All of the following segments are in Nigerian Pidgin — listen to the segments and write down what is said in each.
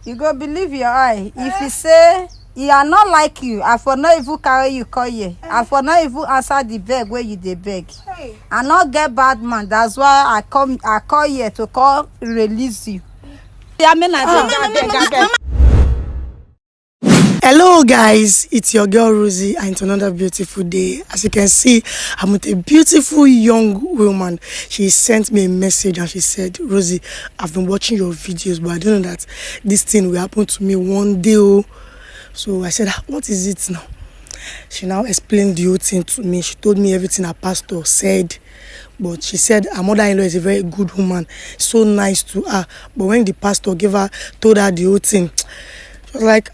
You go believe your eye. If you say he are not like you, I for not even carry you call here. I for not even answer the beg where you dey beg. I not get bad man. That's why I call here to call release you. Hello guys, it's your girl Rosie and it's another beautiful day. As you can see, I'm with a beautiful young woman. She sent me a message and she said, Rosie, I've been watching your videos, but I don't know that this thing will happen to me one day. Oh. So I said, what is it now? She now explained the whole thing to me. She told me everything her pastor said. But she said her mother-in-law is a very good woman, so nice to her. But when the pastor told her the whole thing, she was like,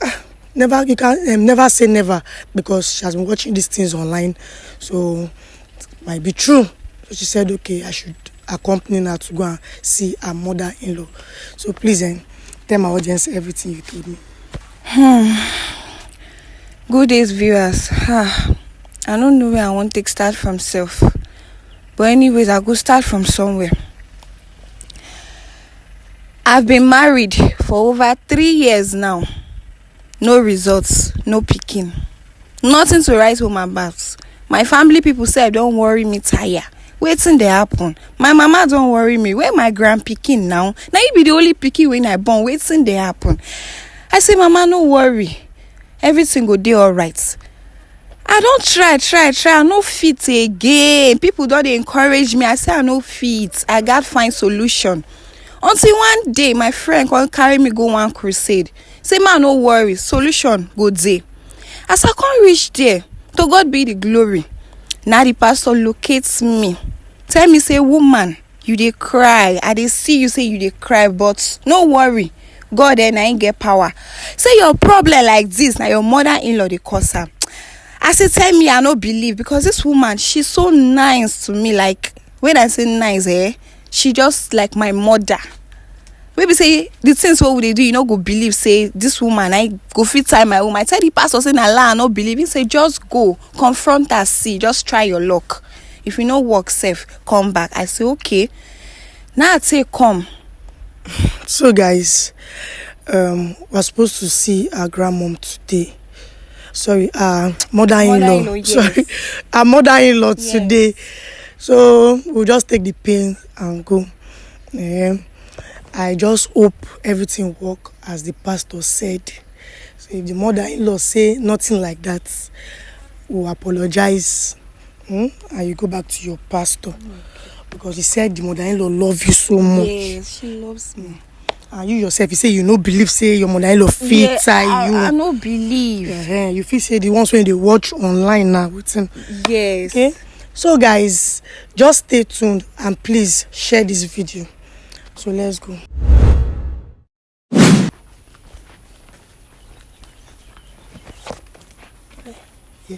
never, you can never say never, because she has been watching these things online, so it might be true. So she said, okay, I should accompany her to go and see her mother-in-law. So please, tell my audience everything you told me. Good days, viewers. I don't know where I want to start from self, but anyways, I go start from somewhere. I've been married for over 3 years now. No results, no picking. Nothing to write home about. My family people say, don't worry me, tire. Waiting they happen. My mama don't worry me. Where my grand picking now? Now you be the only picking when I born. Waiting they happen. I say, mama, no worry. Everything go dey alright. I don't try. I no fit again. People don't encourage me. I say I no fit. I got find solution. Until one day, my friend come carry me go one crusade. Say, man, no worry. Solution go there. As I can't reach there, to God be the glory. Now the pastor locates me. Tell me, say, woman, you dey cry. I dey see you say you dey cry, but no worry. God then I ain't get power. Say your problem like this. Now your mother-in-law dey cause her. I say, tell me, I no believe, because this woman, she's so nice to me. Like, when I say nice, she just like my mother. Maybe say the things what would they do, you know, go believe, say this woman, I go fit time my home. I tell the pastor, say, nah, I no believe. He say, just go, confront her, see, just try your luck. If you no work safe, come back. I say, okay. Now I say, come. So guys, we're supposed to see our grandmom today. Sorry, mother-in-law. Yes. Sorry, our mother-in-law Yes. today. So we'll just take the pain and go. I just hope everything work as the pastor said. So if the mother-in-law say nothing like that, we'll apologize. And you go back to your pastor. Okay. Because he said the mother-in-law love you so much. Yes, she loves me. And you yourself, you say you no believe, say your mother-in-law fit you. I no believe. You feel say the ones when they watch online now with him. Yes. Okay. So guys, just stay tuned and please share this video. So let's go. Yeah.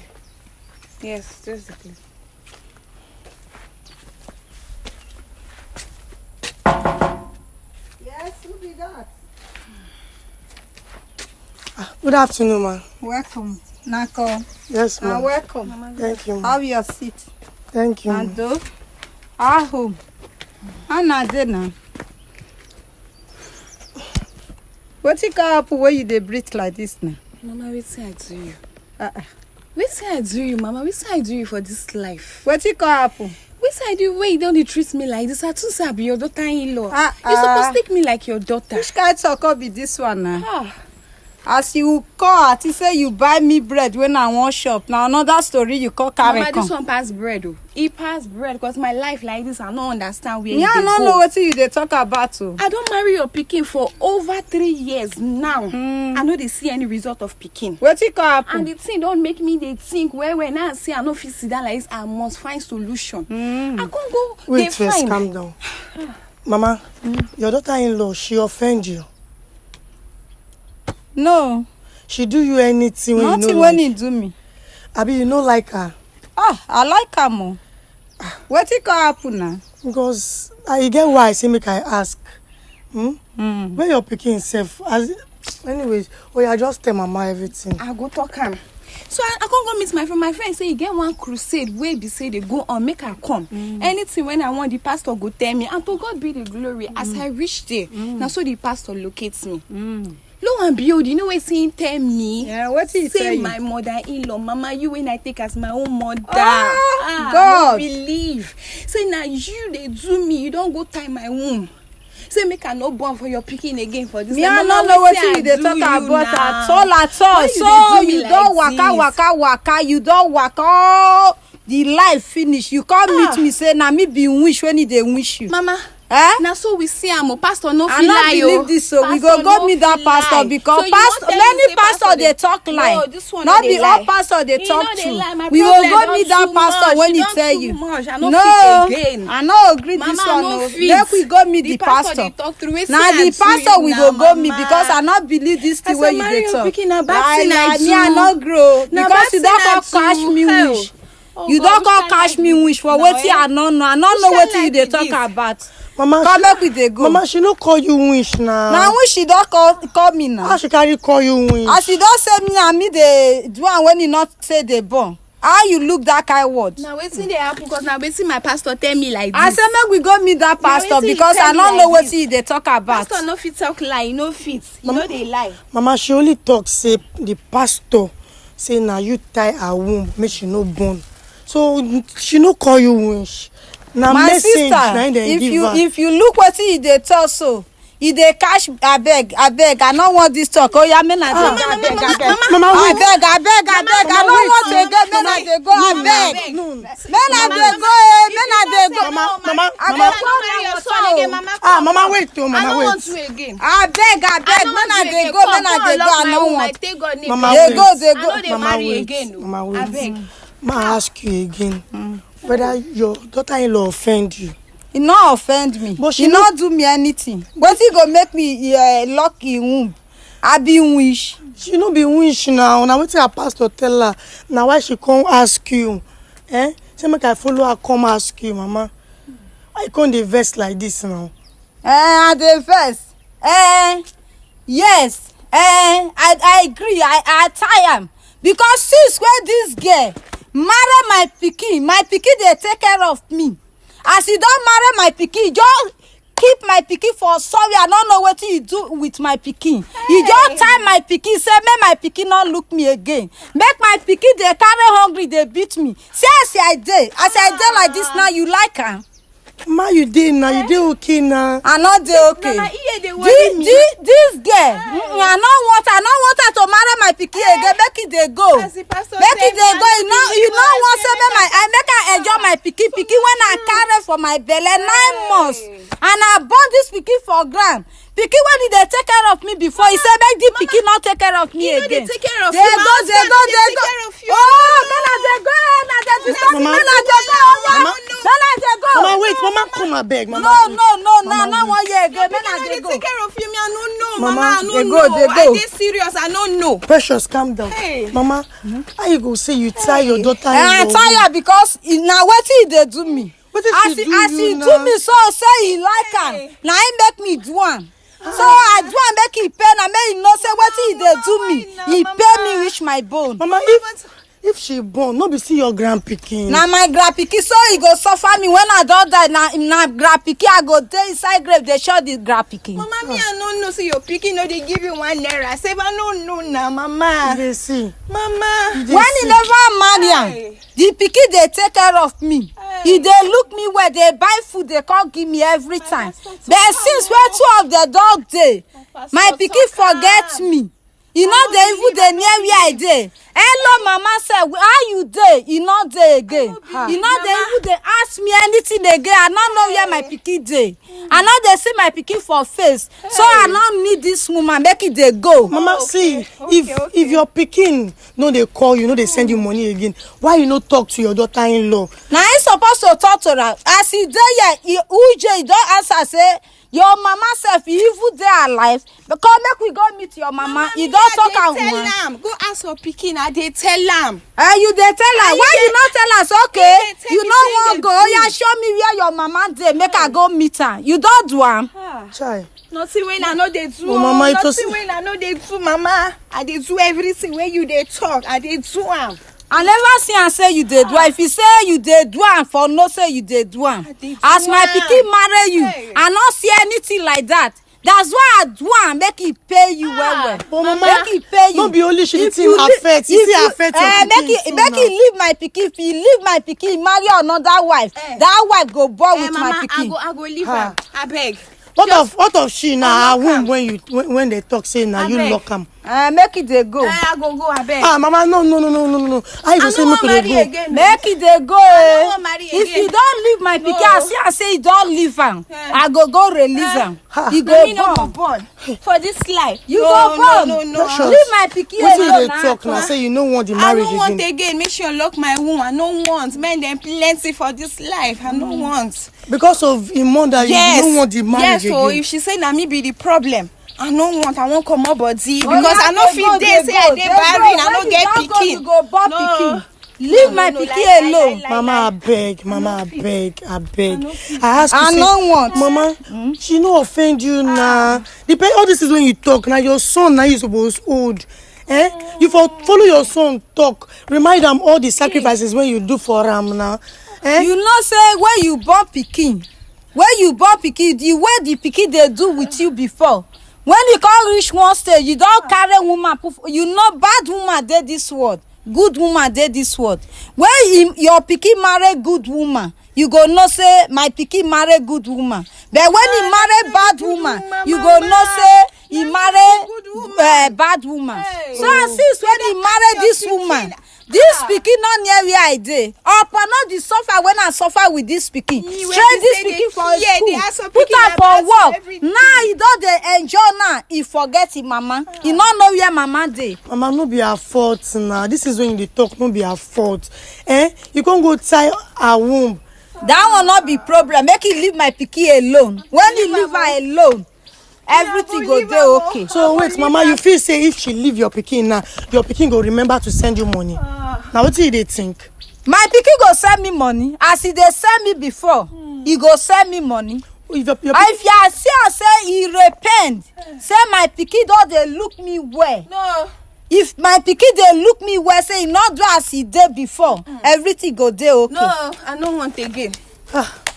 Yes, just the place. Yes, who be that? Good afternoon, ma. Welcome, Nako. Yes, ma. Welcome. Thank you, ma. Have your seat. Thank you. And do. Our home. Anna dinner. What you call up where you dey breathe like this now? Mama, wetin I do you? Wetin I do you, Mama? Wetin I do you for this life? What you call up? Wetin I do? Why you don't dey treat me like this? I too say I be your daughter-in-law. You supposed to take me like your daughter. Which kind talk be this one now? Ah, As you call at say you buy me bread when I want shop. Now another story you call carry Mama, come. this one pass bread. Oh, e pass bread, because my life like this, I don't understand where Yeah, I you dey don't go. know what you dey talk about. Oh. I don't marry your pikin for over 3 years now. I no dey see any result of pikin. What you call up? And the thing don't make me dey think where now I say I no fit sit down like this, I must find solution. I can't go. Wait dey first, fine. calm down. Mama, your daughter-in-law, she offend you? No, She do you anything when nothing you know when like? he do me. Abi, you no like her? I like her more. What you call happen now? Because I get why I say make I ask. Where your pikin self? Anyways, oh yeah, just tell mama everything. I go talk am. So I can't go meet my friend. My friend say, you get one crusade where be say they go on, make her come. Anything when I want, the pastor go tell me. And to God be the glory. As I reach there, now so the pastor locates me. Lo and behold, you know what saying tell me? Yeah, what he say? My mother-in-law, Mama, you when I take as my own mother. God. I believe. Say now you they do me, you don't go tie my womb. Say make I no born for your picking again for this. Me I don't know what you dey talk about at all. So you don't waka, you don't waka. The life finish. You can't meet me say na me be wish when he dey wish you. Mama. Now so we see am pastor no feel lie. I don't believe this, so we go meet that pastor because so many pastor they talk lie. No, this one not be all pastor they talk true. We will go meet that pastor when he tell you. No, I no agree this one. No, let we go meet the pastor. Now the pastor we go meet because I not believe this thing when you dey talk. I not grow because you don't catch me wish. You don't go catch me wish for wetin I don't know. I don't know wetin you dey talk about. Mama, come back with the go. Mama, she no call you wish now. Now wish she don't call me now. How she carry call you wish? As she don't say me and me the do one when he not say the born. How you look that kind word? Now waiting they happen because now waiting my pastor tell me like this. I say make we go meet that pastor because I don't know what they talk about. Pastor no fit talk lie, no fit. You know they lie. Mama, she only talk say the pastor say now you tie her womb, make she no born. So she no call you wish. Now my sister, if you look what he dey talk so, he dey cash abeg. I don't want this talk. Oh yeah, me na abeg. Mama, wait. Abeg. I don't want to go. Me na dey go abeg. Me na dey go. Mama. Mama, wait. Mama, wait. I don't want to again. Abeg. Me na dey go. I don't want. Mama, they go. I know they marry again. Mama, wait. Abeg. Ma ask you again. Whether your daughter-in-law offend you. He not offend me. But she not do me anything. But he go make me lock in womb. I be wish. She no be wish now. Now wetin her pastor tell her. Now why she come ask you? Say make I follow her come ask you, Mama. Why you come dey vex like this now? I dey vex. Yes. I agree. I tie am because since where this girl marry my pikin dey take care of me. As he don't marry my pikin, just keep my pikin for sorry. I don't know what he do with my pikin. He just tie my pikin, say make my pikin not look me again. Make my pikin they carry hungry, they beat me. See as I dey like this now, you like her? Ma, you dey now, you dey okay now. I not dey okay. This girl, I don't want her to marry my pikin again. Make it dey go. Make it dey go. You know what? Say I make her enjoy my pikin when I carry for my belly 9 months, and I born this pikin for ground. Pikin when he dey take care of me before, he say make the pikin not take care of me again. Take care of they go. Oh, Mama, they go. Mama, wait, Mama, come abeg. No. Now 1 year ago, they go. Take care of you. Me, I don't know. Mama, I don't know. They go. I dey serious. I don't know. Precious, calm down. Hey. Mama, how you go say you tie your daughter? I tie her because now what they do me. As he do me so say he like her. Now he make me do one. So I do and make he pay. Now make he know say what he they do me. He pay me reach my bone. Mama, if she born, no be see your grandpikin. Now my grandpikin, so he go suffer me when I don't die. Now grandpikin, I go there inside grave. They show the grandpikin. Mama, me I don't know. See your pikin, no, they give you 1 naira. Say, I don't know now, Mama. They see. Mama. When he never marry, the pikin they take care of me. He they look me where they buy food, they can't give me every time. But since where 2 of the dog day, my pikin forget me. You know they even they near where I dey. Hello, Mama said, how you dey? You know they again. You know they even they ask me anything again. I don't know where my pikin dey. I know they see my pikin for face. So I don't need this woman. Make it they go. Mama, see, if your pikin no they call you, no they send you money again, why you no talk to your daughter-in-law? Now he supposed to talk to her. As he dey here, he don't answer say Your mama self even dey alive. Because make we go meet your mama. You don't talk am woman. Go ask your pikin. I dey tell am. You dey tell her. Why you not tell us? Okay. You no wan go. Yeah, show me where your mama dey. Make I go meet her. You don't do am. Chai. Nothing when I know they do. Oh, mama, nothing when I know they do, mama. I dey do everything when you dey talk. I dey do am. I never see am say you dey do am. If you say you dey do am for no say you dey do am. As my pikin marry you, I no see anything like that. That's why I do am make he pay you well. Oh, mama, make he pay you. No be only she thing affect. You see affect your pikin. Make he leave my pikin. If he leave my pikin, marry another wife. That wife go born with my pikin. I go leave her. I beg. What of she now? Her womb when they talk say now you lock am. Make it dey go. I go I beg. Mama, no. I go say make it dey go. Make it dey go. If you don't leave my pikin, I say you don't leave am. I go release am. You go born for this life. You go born. No. Leave my pikin alone. Wetin you dey talk now? Say you no want the marriage again. I don't want again. Make sure lock my womb. I no want. Men dem plenty for this life. I no want. Because of him mother, you don't want the marriage again. Yes, so if she say na me be the problem, I no want. I won't come up body because I no fit dey say I dey barren. I no get pikin. You go born pikin. Leave my pikin alone. Mama, I beg. I ask you. I no want. Mama, she no offend you now. All this is when you talk. Now your son now you suppose hold. You follow your son talk. Remind them all the sacrifices when you do for him now. You know say when you born pikin, the way the pikin they do with you before. When you come reach one stage, you don't carry woman. You know bad woman dey this world. Good woman dey this world. When your pikin marry good woman, you go know say my pikin marry good woman. But when he marry bad woman, you go know say he marry bad woman. So since when he marry this woman, this pikin not near where I dey. Upon not the suffer when I suffer with this pikin. Straight this pikin for school. Put her for work. Now he don't dey enjoy now. He forget him mama. He not know where mama dey. Mama, no be her fault now. This is when you talk, no be her fault. You can't go tie her womb. That will not be problem. Make he leave my pikin alone. When he leave her alone, everything go dey okay. So wait, mama, you feel say if she leave your pikin now, your pikin go remember to send you money. Now what do you think? My pikin go send me money. As he dey send me before, he go send me money. If you see her say he repent, say my pikin don dey look me well. No. If my pikin dey look me well, say he not do as he did before, everything go dey okay. No, I don't want again.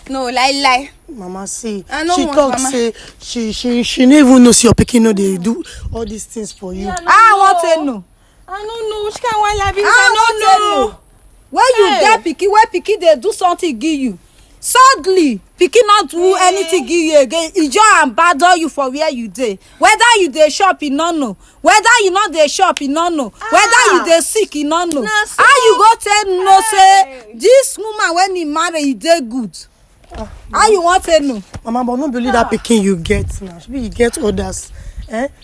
No, lie. Mama, see, she talk say she never even know see your pikin know they do all these things for you. I want to know. I don't know. Which kind of lie? I don't know. When you get pikin, when pikin they do something give you, suddenly pikin not do anything give you again. He just abandon you for where you dey. Whether you dey shop, he no know. Whether you not dey shop, he no know. Whether you dey sick, he no know. How you go tell no say this woman when he marry, he dey good? How you want to know? Mama, but no believe that pikin you get now. Maybe you get others.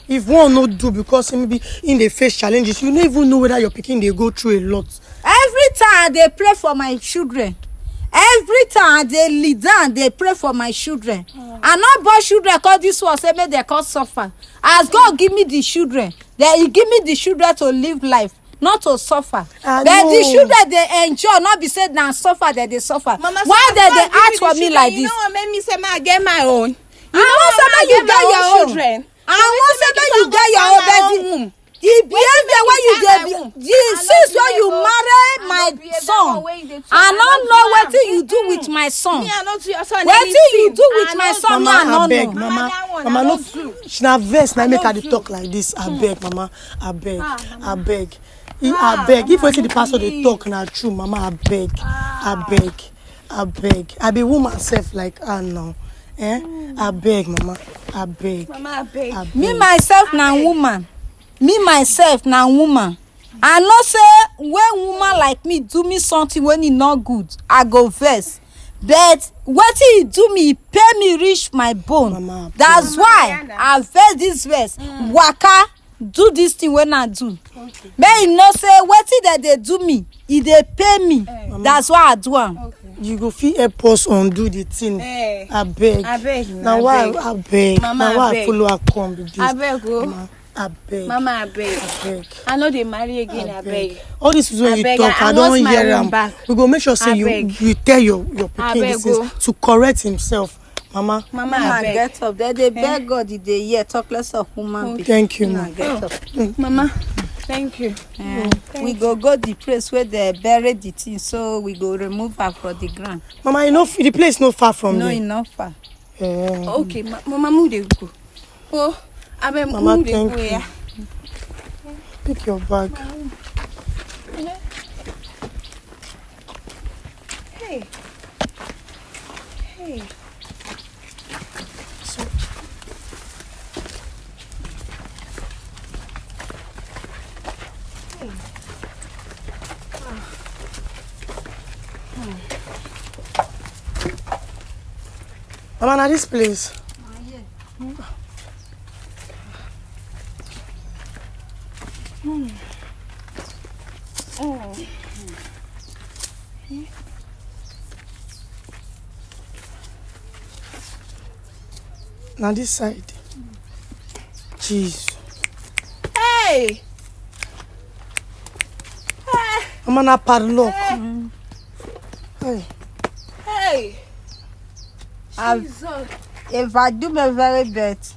If one no do because maybe in the face challenges, you don't even know whether your pikin they go through a lot. Every time they pray for my children. Every time they lead down, they pray for my children. I not born children cause this one say make they cause suffer. As God give me the children, then He give me the children to live life, not to suffer. But the children they enjoy, not be said now suffer that they suffer. Mama, why they ask for me like this? You know what made me say I get my own. You want say you get your own children. I want say you get your own baby. The behavior when you dey since when you marry my son, I don't know what you do with my son. What you do with my son, I don't know. Mama, no, she na vex na make her dey talk like this. I beg, mama, I beg. If we see the pastor they talk na true, mama, I beg. I be woman self like her now. I beg, mama, I beg. Mama, I beg. Me myself na woman. I know say when woman like me do me something when it not good, I go vex. But what he do me, he pay me reach my bone. Mama, that's why I vex this verse. Waka do this thing when I do. But you know say what that they do me, he they pay me. That's why I do am. you go fit help us undo the thing. I beg. Now why I beg? Mama, now why I beg. I follow her come with this? I beg, oh. Mama, I beg. Mama, I beg. I beg. I know they marry again, I beg. All this is when you beg, talk, I I don't want my hear own him. back. We go make sure say beg. you tell your pikin beg, this is to correct himself. Mama, I beg. Get up. They beg God if they hear talk less of woman. Being. Thank you, ma. Get up. Mama, thank you. We go the place where they bury the thing, so we go remove her from the ground. Mama, you know the place no far from No, here. enough far. Okay, Mama, move the go. Oh, I beg, Mama, move the thank go, you. yeah. Pick your bag. Hey. Hey. Mama, now this place. Now this side. Jeez. Hey. Mama, na padlock. Hey. Hey. Jesus. If I do my very best,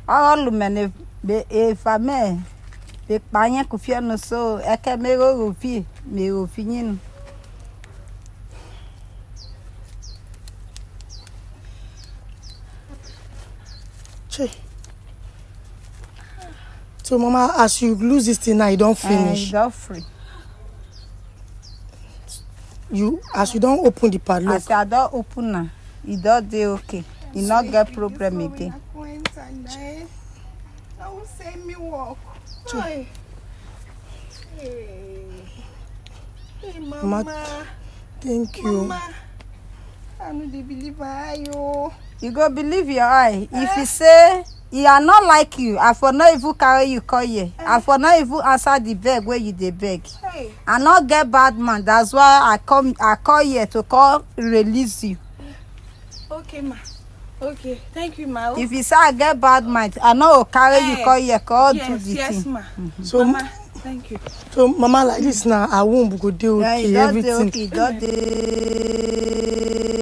all men if I may, the panya kufia no so I can make a rupi, me opinion. So, Mama, as you lose this thing now, you don't finish. You don't free. As you don't open the padlock. As I don't open now, you don't do okay. You not get problem again. I will send me walk. Hey. Hey, Mama. Thank you. Mama. I know they believe you. You go believe your eye. If you say he are not like you, I for not even carry you call here. I for not even answer the beg where you dey beg. Hey. I not get bad man. That's why I call here to release you. Okay, ma. Okay, thank you, ma. If you say I get bad mind, I know carry you call here, do the yes, thing. ma. So, Mama, thank you. So, Mama, like this now, I won't go do okay, Yeah, everything. you don't do okay,